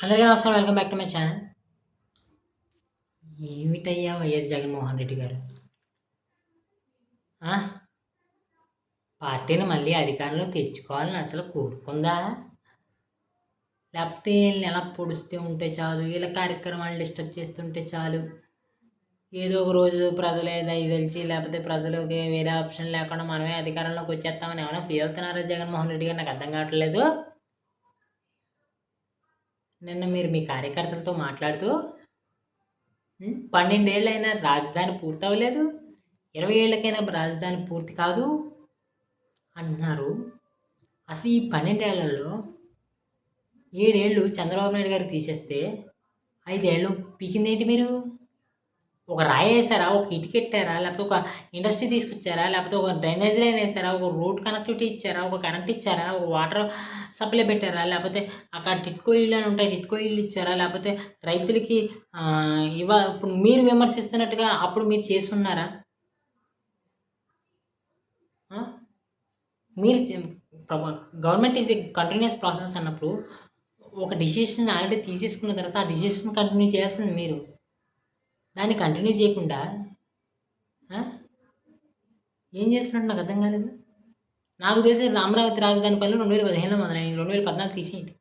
అందరికీ నమస్కారం. Welcome back to my channel. ఏమిటయ్యా వైఎస్ జగన్మోహన్ రెడ్డి గారు? ఆ! పార్టీని మళ్ళీ అధికారంలో తెచ్చుకోవాలని అసలు కోరుకుందా? లేకపోతే ఈళ్ళని ఎలా పొడుస్తూ ఉంటే చాలు, ఈళ్ళ కార్యక్రమాలు డిస్టర్బ్ చేస్తుంటే చాలు, ఏదో ఒక రోజు ప్రజలే దయదలిచి లేకపోతే ప్రజలకి వేరే ఆప్షన్ లేకుండా మనమే అధికారంలోకి వచ్చేస్తామని ఏమైనా ఫీల్ అవుతున్నారా జగన్మోహన్ రెడ్డి గారు? నాకు అర్థం కావట్లేదు. నిన్న మీరు మీ కార్యకర్తలతో మాట్లాడుతూ 12 ఏళ్ళైనా రాజధాని పూర్తవ్వలేదు. 20 ఏళ్ళకైనా రాజధాని పూర్తి కాదు అంటున్నారు. అసలు ఈ 12 ఏళ్లలో 7 ఏళ్ళు చంద్రబాబు నాయుడు గారికి తీసేస్తే 5 ఏళ్ళు పీకిందేంటి మీరు? ఒక రాయి ఏసారా? ఒక ఇటుకెట్టారా? లేకపోతే ఒక ఇండస్ట్రీ తీసుకొచ్చారా? లేకపోతే ఒక డ్రైనేజ్ లైన్ ఏసారా? ఒక రోడ్ కనెక్టివిటీ ఇచ్చారా? ఒక కరెంట్ ఇచ్చారా? ఒక వాటర్ సప్లై పెట్టారా? లేకపోతే అక్కడ టిట్కో ఇళ్ళు అని ఉంటాయి. టిట్కో ఇళ్ళు ఇచ్చారా? లేకపోతే రైతులకి ఇప్పుడు మీరు విమర్శిస్తున్నట్టుగా అప్పుడు మీరు చేసున్నారా? ఆ! మీరు government is a continuous process అన్నప్పుడు ఒక డిసిషన్ ఆల్రెడీ తీసేసుకున్న తర్వాత ఆ డిసిషన్ కంటిన్యూ చేయాల్సింది మీరు. దాన్ని కంటిన్యూ చేయకుండా ఏం చేస్తున్నట్టు నాకు అర్థం కాలేదు. నాకు తెలిసి అమరావతి రాజధాని పనులు 2015లో మొదలైనవి. 2014 తీసేయండి.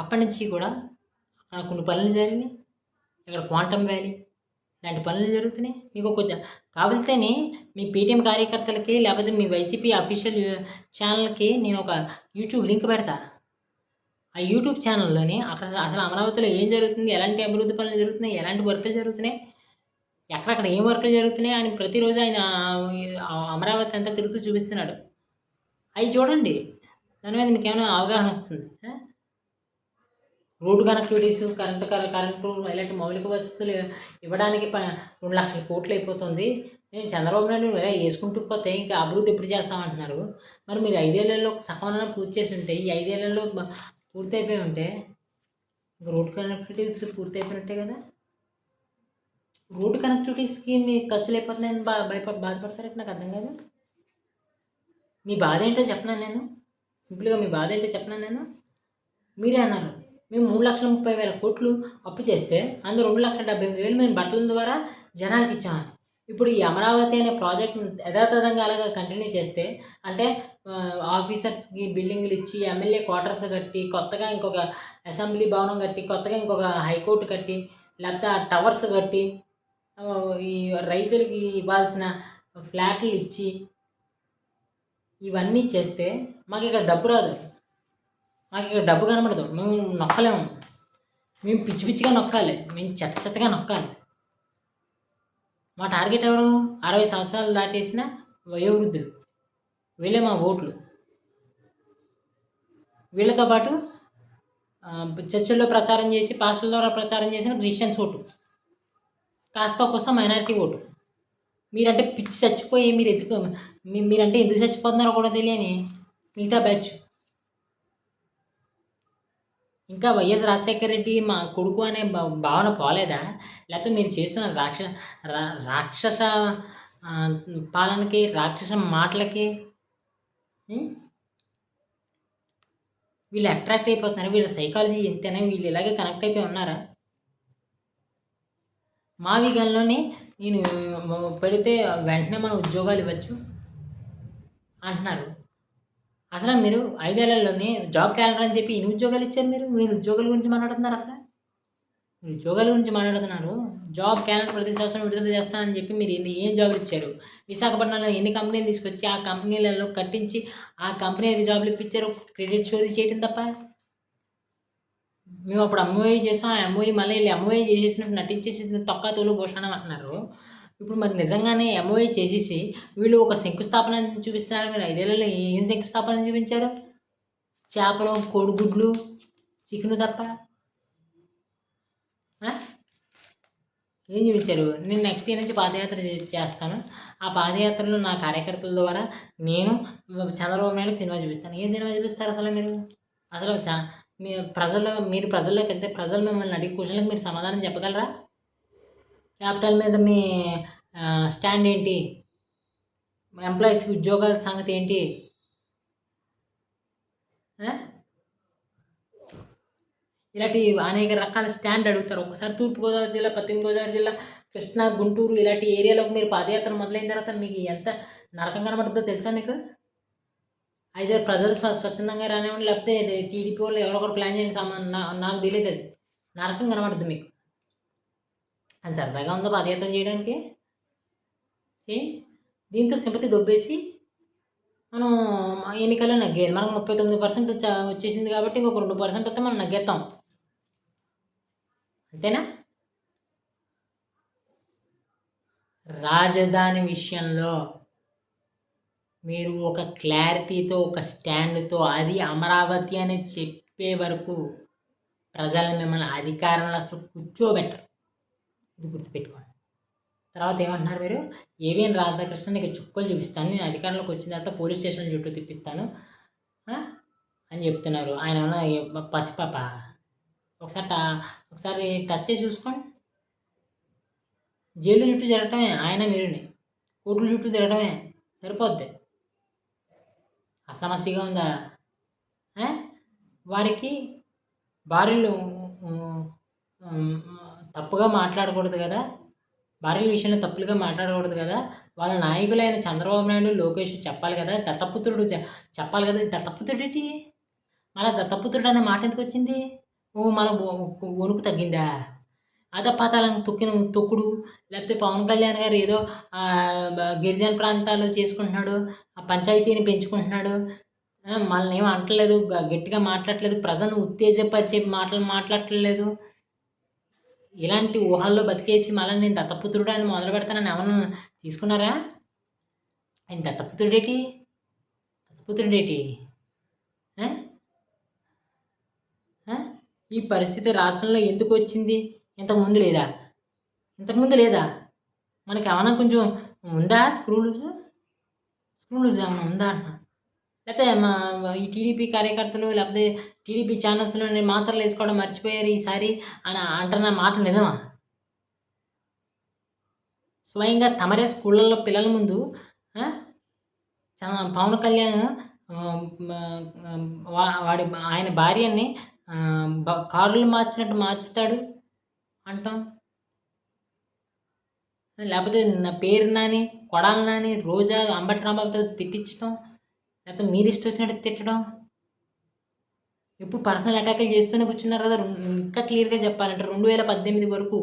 అప్పటి నుంచి కూడా అక్కడ కొన్ని పనులు జరిగినాయి. ఇక్కడ క్వాంటమ్ వ్యాలీ ఇలాంటి పనులు జరుగుతున్నాయి. మీకు కొంచెం కావలితేనే మీ పేటీఎం కార్యకర్తలకి లేకపోతే మీ వైసీపీ అఫీషియల్ ఛానల్కి నేను ఒక యూట్యూబ్ లింక్ పెడతా. ఆ యూట్యూబ్ ఛానల్లోని అక్కడ అసలు అమరావతిలో ఏం జరుగుతుంది, ఎలాంటి అభివృద్ధి పనులు జరుగుతున్నాయి, ఎలాంటి వర్కులు జరుగుతున్నాయి, ఎక్కడెక్కడ ఏం వర్కులు జరుగుతున్నాయి అని ప్రతిరోజు ఆయన అమరావతి అంతా తిరుగుతూ చూపిస్తున్నాడు. అవి చూడండి. దాని మీద మీకు ఏమైనా అవగాహన వస్తుంది. రోడ్డు కనెక్టివిటీస్, కరెంటు ఇలాంటి మౌలిక వసతులు ఇవ్వడానికి 2,00,000 కోట్లు అయిపోతుంది. చంద్రబాబు నాయుడు ఇలా వేసుకుంటూ పోతే ఇంకా అభివృద్ధి ఎప్పుడు చేస్తామంటున్నారు. మరి మీరు 5 ఏళ్లలో సగమన్నా పూర్తి చేసి ఉంటే, ఈ 5 ఏళ్లలో పూర్తి అయిపోయి ఉంటే రోడ్ కనెక్టివిటీస్ పూర్తి అయిపోయినట్టే కదా. రోడ్డు కనెక్టివిటీస్కి మీ ఖర్చులు అయిపోతున్నాయని బాధపడతారంటే నాకు అర్థం కాదు. మీ బాధ ఏంటో చెప్పనా నేను? సింపుల్గా మీ బాధ ఏంటో చెప్పనా నేను? మీరే అన్నారు మేము 3,30,000 కోట్లు అప్పు చేస్తే అందులో 2,78,000 మేము బట్టల ద్వారా జనాలకి ఇచ్చామని. ఇప్పుడు ఈ అమరావతి అనే ప్రాజెక్ట్ని యథాతథంగా అలాగా కంటిన్యూ చేస్తే అంటే ఆఫీసర్స్కి బిల్డింగ్లు ఇచ్చి, ఎమ్మెల్యే క్వార్టర్స్ కట్టి, కొత్తగా ఇంకొక అసెంబ్లీ భవనం కట్టి, కొత్తగా ఇంకొక హైకోర్టు కట్టి, లేకపోతే ఆ టవర్స్ కట్టి, ఈ రైతులకి ఇవ్వాల్సిన ఫ్లాట్లు ఇచ్చి, ఇవన్నీ చేస్తే మాకు ఇక్కడ డబ్బు రాదు. మాకు ఇక్కడ డబ్బు కనబడదు. మేము నొక్కలేము. మేము పిచ్చి పిచ్చిగా నొక్కాలి. మేము చెత్తగా నొక్కాలి. మా టార్గెట్ ఎవరు? 60 సంవత్సరాలు దాటేసిన వయోవృద్ధులు. వీళ్ళే మా ఓట్లు. వీళ్ళతో పాటు చర్చిల్లో ప్రచారం చేసి, పాస్టర్ల ద్వారా ప్రచారం చేసిన క్రిస్టియన్స్ ఓటు, కాస్త కోస్త మైనారిటీ ఓటు. మీరంటే పిచ్చి చచ్చిపోయి మీరంటే ఎందుకు చచ్చిపోతున్నారో కూడా తెలియని మిగతా బ్యాచ్. ఇంకా వైఎస్ రాజశేఖర రెడ్డి మా కొడుకు అనే భావన పోలేదా? లేకపోతే మీరు చేస్తున్న రాక్షస పాలనకి, రాక్షస మాటలకి వీళ్ళు అట్రాక్ట్ అయిపోతున్నారు. వీళ్ళ సైకాలజీ ఎంతైనా వీళ్ళు ఇలాగే కనెక్ట్ అయిపోయి ఉన్నారా? మా విగన్లోనే నేను పెడితే వెంటనే మనం ఉద్యోగాలు ఇవ్వచ్చు అంటున్నారు. అసలు మీరు 5 ఏళ్లలోనే జాబ్ క్యాలెండర్ అని చెప్పి ఎన్ని ఉద్యోగాలు ఇచ్చారు మీరు? మీరు ఉద్యోగాల గురించి మాట్లాడుతున్నారు అసలు? మీరు ఉద్యోగాల గురించి మాట్లాడుతున్నారు. జాబ్ క్యాలెండర్ ప్రతి సంవత్సరం విడుదల చేస్తానని చెప్పి మీరు ఏం జాబులు ఇచ్చారు? విశాఖపట్నంలో ఎన్ని కంపెనీలు తీసుకొచ్చి ఆ కంపెనీలలో కట్టించి ఆ కంపెనీకి జాబులు ఇప్పించారు? క్రెడిట్ షోది చేయటం తప్ప. మేము అప్పుడు ఎంఓఏ చేసాం. ఆ ఎంఓఏ మళ్ళీ ఎంఓఏ చేసేసినట్టు నటించేసి తొక్క తోలు భూషణం అంటున్నారు. ఇప్పుడు మరి నిజంగానే ఎంఓఏ చేసేసి వీళ్ళు ఒక శంకుస్థాపన చూపిస్తున్నారు. మీరు 5 ఏళ్లలో ఏం శంకుస్థాపన చూపించారు? చేపలు, కోడిగుడ్లు, చికెను తప్ప ఏం చూపించారు? నేను నెక్స్ట్ ఇయర్ నుంచి పాదయాత్ర చేస్తాను. ఆ పాదయాత్రలో నా కార్యకర్తల ద్వారా నేను చంద్రబాబు నాయుడుకి సినిమా చూపిస్తాను. ఏ సినిమా చూపిస్తారు అసలు మీరు? అసలు మీరు ప్రజల్లోకి వెళ్తే ప్రజలు మిమ్మల్ని అడిగే క్వశ్చన్లకు మీరు సమాధానం చెప్పగలరా? క్యాపిటల్ మీద మీ స్టాండ్ ఏంటి? ఎంప్లాయీస్కి ఉద్యోగాల సంగతి ఏంటి? ఇలాంటి అనేక రకాల స్టాండ్ అడుగుతారు. ఒకసారి తూర్పుగోదావరి జిల్లా, పశ్చిమ గోదావరి జిల్లా, కృష్ణా, గుంటూరు ఇలాంటి ఏరియాలోకి మీరు పాదయాత్ర మొదలైన తర్వాత మీకు ఎంత నరకం కనబడుతుందో తెలుసా మీకు? అయితే ప్రజలు స్వచ్ఛందంగా రానివ్వండి, లేకపోతే టీడీపీ వాళ్ళు ఎవరో ఒకరు ప్లాన్ చేయండి నాకు తెలియదు అది. నరకం కనబడుతుంది మీకు. అది సరదాగా ఉందో పాదయాత్ర చేయడానికి? చేయండి. దీంతో సింపతి దొబ్బేసి మనం ఎన్నికల్లో నగ్గేయాలి. మనకు 39% వచ్చేసింది కాబట్టి ఇంకొక 2% వస్తే మనం నగ్గేస్తాం. అంతేనా? రాజధాని విషయంలో మీరు ఒక క్లారిటీతో, ఒక స్టాండ్తో, అది అమరావతి అని చెప్పే వరకు ప్రజలు మిమ్మల్ని అధికారంలో అసలు కూర్చోబెట్టరు. ఇది గుర్తుపెట్టుకోండి. తర్వాత ఏమంటున్నారు మీరు? ఏవిఎన్ రాధాకృష్ణ నీకు చుక్కలు చూపిస్తాను, నేను అధికారంలోకి వచ్చిన తర్వాత పోలీస్ స్టేషన్ చుట్టూ తిప్పిస్తాను అని చెప్తున్నారు. ఆయన ఏమన్నా పసిపాప? ఒకసారి టచ్ చేసి చూసుకోండి. జైలు చుట్టూ తిరగటమే ఆయన, మీరుని కోర్టుల చుట్టూ తిరగటమే సరిపోద్ది. అసమస్యగా ఉందా? వారికి భార్యలు తప్పుగా మాట్లాడకూడదు కదా, భార్యల విషయంలో తప్పులుగా మాట్లాడకూడదు కదా, వాళ్ళ నాయకులైన చంద్రబాబు నాయుడు, లోకేష్ చెప్పాలి కదా, దత్తపుత్రుడు చెప్పాలి కదా. దత్తపుత్రుడు ఏంటి? మళ్ళీ దత్తపుత్రుడు అనే మాట ఎందుకు వచ్చింది? మళ్ళీ వణుకు తగ్గిందా? అధపాతాలను తొక్కుడు, లేకపోతే పవన్ కళ్యాణ్ గారు ఏదో గిరిజన ప్రాంతాల్లో చేసుకుంటున్నాడు, ఆ పంచాయతీని పెంచుకుంటున్నాడు, మనల్ని ఏం అంటలేదు, గట్టిగా మాట్లాడట్లేదు, ప్రజలను ఉత్తేజపరిచే మాటలు మాట్లాడట్లేదు, ఇలాంటి ఊహల్లో బతికేసి మళ్ళీ నేను దత్తపుత్రుడు అని మొదలు పెడతానని ఎవరన్నా తీసుకున్నారా? ఆయన దత్తపుత్రుడేటి? ఈ పరిస్థితి రాష్ట్రంలో ఎందుకు వచ్చింది? ఇంతకుముందు లేదా? మనకి ఏమన్నా కొంచెం ఉందా? స్క్రూ లూజ్ ఏమన్నా ఉందా అంట? లేకపోతే ఈ టీడీపీ కార్యకర్తలు, లేకపోతే టీడీపీ ఛానల్స్లో మాత్రలు వేసుకోవడం మర్చిపోయారు ఈసారి అని అంటున్న మాట నిజమా? స్వయంగా తమరే స్కూళ్ళల్లో పిల్లల ముందు పవన్ కళ్యాణ్ ఆయన భార్యని కారులు మార్చినట్టు మార్చుతాడు అంటాం. లేకపోతే నా పేరు నాని, కొడాలి నాని, రోజా, అంబటి రాంబాబుతో తిట్టించడం, లేకపోతే మీరు ఇష్టం వచ్చినట్టు తిట్టడం, ఎప్పుడు పర్సనల్ అటాకులు చేస్తూనే కూర్చున్నారు కదా. ఇంకా క్లియర్గా చెప్పాలంటే 2018 వరకు,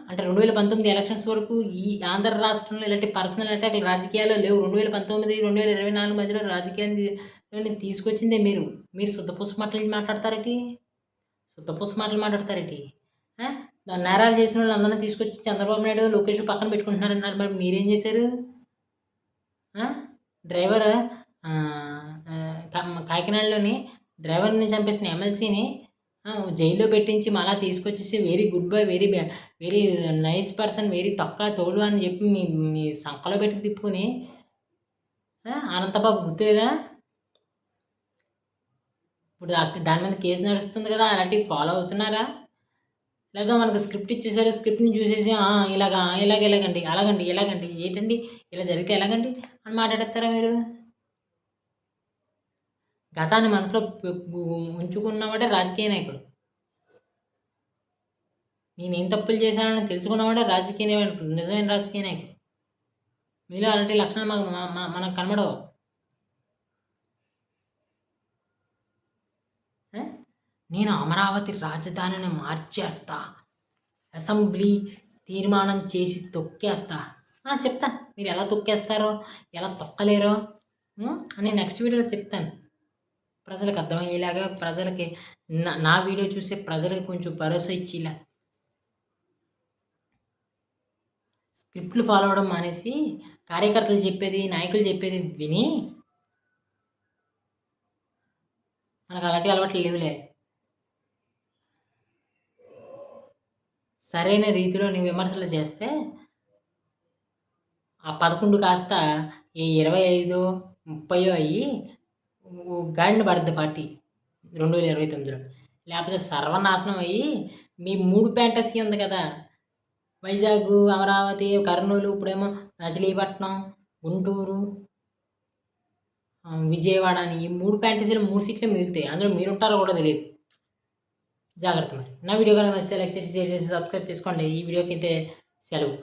అంటే 2019 ఎలక్షన్స్ వరకు ఈ ఆంధ్ర రాష్ట్రంలో ఇలాంటి పర్సనల్ అటాకులు రాజకీయాల్లో లేవు. 2019, 2024 మధ్యలో రాజకీయాన్ని తీసుకొచ్చిందే మీరు. శుద్ధపూస మాటలు మాట్లాడతారేటి? నేరాలు చేసిన వాళ్ళు అందరినీ తీసుకొచ్చి చంద్రబాబు నాయుడు, లోకేష్ పక్కన పెట్టుకుంటున్నారన్నారు. మరి మీరేం చేశారు? డ్రైవర్ కాకినాడలోని డ్రైవర్ని చంపేసిన ఎమ్మెల్సీని జైల్లో పెట్టించి మళ్ళీ తీసుకొచ్చేసి very good boy, very nice person, very తొక్క తోడు అని చెప్పి మీ సంకలో పెట్టి తిప్పుకొని అనంతబాబు గుర్తులేదా? ఇప్పుడు దాని మీద కేసు నడుస్తుంది కదా, అలాంటివి ఫాలో అవుతున్నారా? లేదా మనకు స్క్రిప్ట్ ఇచ్చేసారు, స్క్రిప్ట్ని చూసేసి ఇలాగండి, ఎలాగండి ఏంటండి ఇలా జరిగితే ఎలాగండి అని మాట్లాడతారా మీరు? గతాన్ని మనసులో ఉంచుకున్నవాడే రాజకీయ నాయకుడు. నేనేం తప్పులు చేశానని తెలుసుకున్నవాడే రాజకీయ నాయకుడు, నిజమైన రాజకీయ నాయకుడు. మీలో అలాంటి లక్షణాలు మనకు కనబడవు. నేను అమరావతి రాజధానిని మార్చేస్తా, అసెంబ్లీ తీర్మానం చేసి తొక్కేస్తా చెప్తాను. మీరు ఎలా తొక్కేస్తారో, ఎలా తొక్కలేరో అని నెక్స్ట్ వీడియోలో చెప్తాను. ప్రజలకు అర్థమయ్యేలాగా, ప్రజలకి నా వీడియో చూసే ప్రజలకు కొంచెం భరోసా ఇచ్చేలా. స్క్రిప్ట్లు ఫాలో అవ్వడం మానేసి కార్యకర్తలు చెప్పేది, నాయకులు చెప్పేది విని మనకు అలాంటి అలవాట్లు లేవులే. సరైన రీతిలో నీ విమర్శలు చేస్తే ఆ 11 కాస్త 25, 30 అయ్యి గాడిన పడుద్ది పార్టీ 2029లో. లేకపోతే సర్వనాశనం అయ్యి మీ 3 ఫ్యాంటసీ ఉంది కదా, వైజాగ్, అమరావతి, కర్నూలు, ఇప్పుడేమో మచిలీపట్నం, గుంటూరు, విజయవాడ అని ఈ 3 ఫ్యాంటసీలు 3 సీట్లు మిగులుతాయి. అందులో మీరుంటారో కూడా తెలియదు. జాగ్రత్త మరి. నా వీడియో కనుక నచ్చితే లైక్ చేసి, షేర్ చేసి, సబ్స్క్రైబ్ చేసుకోండి. ఈ వీడియోకి అయితే సెలవు.